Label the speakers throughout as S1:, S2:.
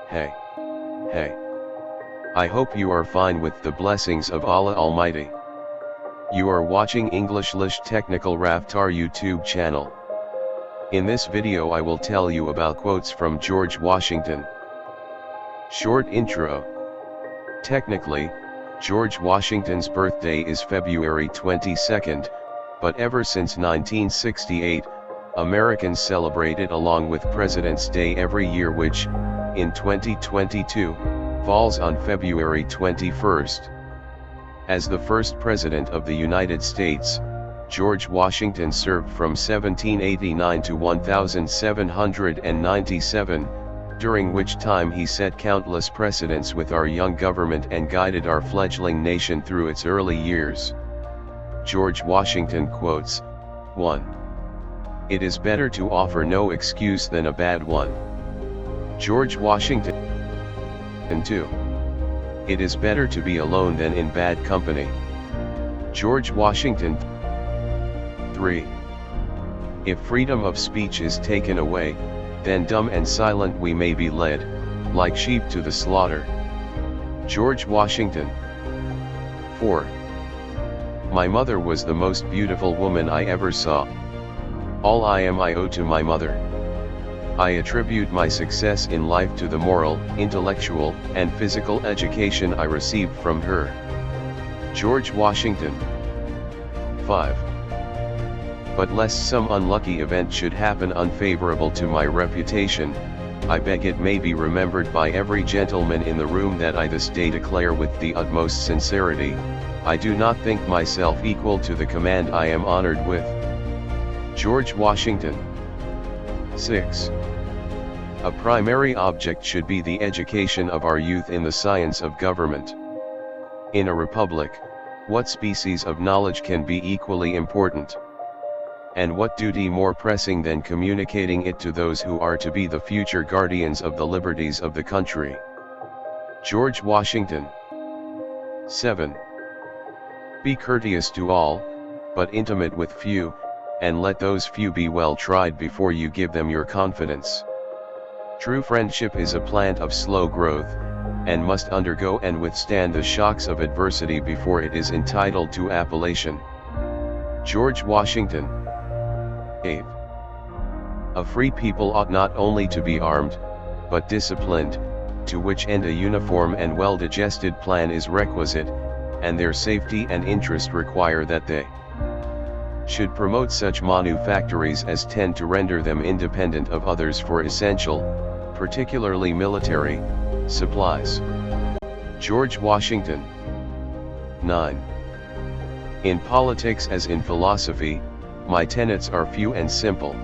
S1: Hey. Hey. I hope you are fine with the blessings of Allah Almighty. You are watching English Technical Raftaar YouTube channel. In this video I will tell you about quotes from Goerge Washington. Short intro. Technically, Goerge Washington's birthday is February 22nd, but ever since 1968, Americans celebrate it along with President's Day every year, which, in 2022, falls on February 21st. As the first President of the United States, Goerge Washington served from 1789 to 1797, during which time he set countless precedents with our young government and guided our fledgling nation through its early years. Goerge Washington quotes, 1. It is better to offer no excuse than a bad one. Goerge Washington. 2. It is better to be alone than in bad company. Goerge Washington. 3. If freedom of speech is taken away, then dumb and silent we may be led, like sheep to the slaughter. Goerge Washington. 4. My mother was the most beautiful woman I ever saw. All I am I owe to my mother. I attribute my success in life to the moral, intellectual, and physical education I received from her. Goerge Washington. 5. But lest some unlucky event should happen unfavorable to my reputation, I beg it may be remembered by every gentleman in the room that I this day declare with the utmost sincerity, I do not think myself equal to the command I am honored with. Goerge Washington. 6. A primary object should be the education of our youth in the science of government. In a republic, what species of knowledge can be equally important? And what duty more pressing than communicating it to those who are to be the future guardians of the liberties of the country? Goerge Washington. 7. Be courteous to all, but intimate with few, and let those few be well tried before you give them your confidence. True friendship is a plant of slow growth, and must undergo and withstand the shocks of adversity before it is entitled to appellation. Goerge Washington. 8. A free people ought not only to be armed, but disciplined, to which end a uniform and well-digested plan is requisite, and their safety and interest require that they should promote such manufactories as tend to render them independent of others for essential, particularly military, supplies. Goerge Washington. 9. In politics as in philosophy, my tenets are few and simple.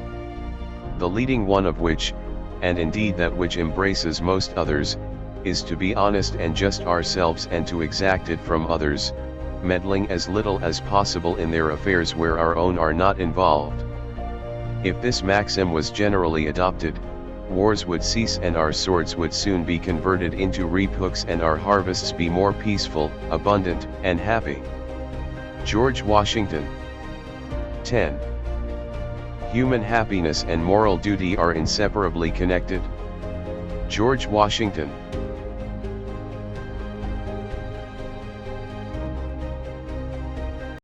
S1: The leading one of which, and indeed that which embraces most others, is to be honest and just ourselves and to exact it from others, meddling as little as possible in their affairs where our own are not involved. If this maxim was generally adopted, wars would cease and our swords would soon be converted into reap hooks and our harvests be more peaceful, abundant, and happy. Goerge Washington. 10. Human happiness and moral duty are inseparably connected. Goerge Washington.